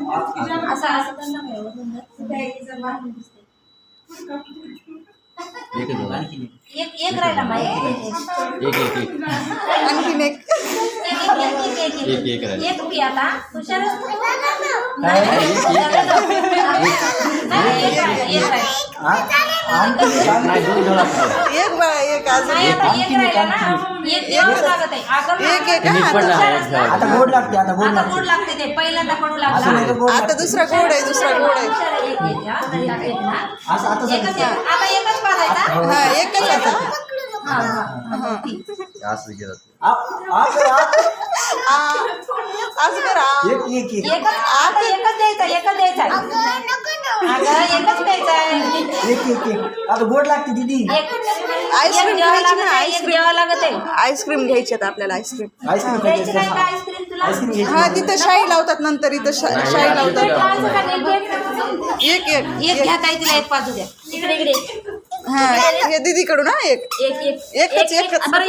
असं असं त्यांना एक राहिला माहिती आणखीन एक एक पी आता हुशार एक बाळा एक अजून एक राहिला ना एक लागत आहे एक एक आता गोड लागते आता गोड आता गोड लागते ते पहिल्यांदा कडू लागला आता दुसरा गोड आहे दुसरा गोड आहे असं आता एकच एकच पाजायचा हा एकच आता असं करा एकच आता एकच द्यायचा एकच द्यायचा अगं एकच द्यायचा आता गोड लागते दीदी आईस्क्रीम घ्यायची ना एक द्यावं लागत आहे आईस्क्रीम घ्यायची आता आपल्याला आईस्क्रीम आईस्क्रीम द्यायची काय का आईस्क्रीम तुला हा तिथं शाई लावतात नंतर इथं शाई लावतात एक एक एक घ्या ताई तिला एक पाजू द्या इकडे इकडे हा हे दीदीकडून हा एक एक एकच एकच बरं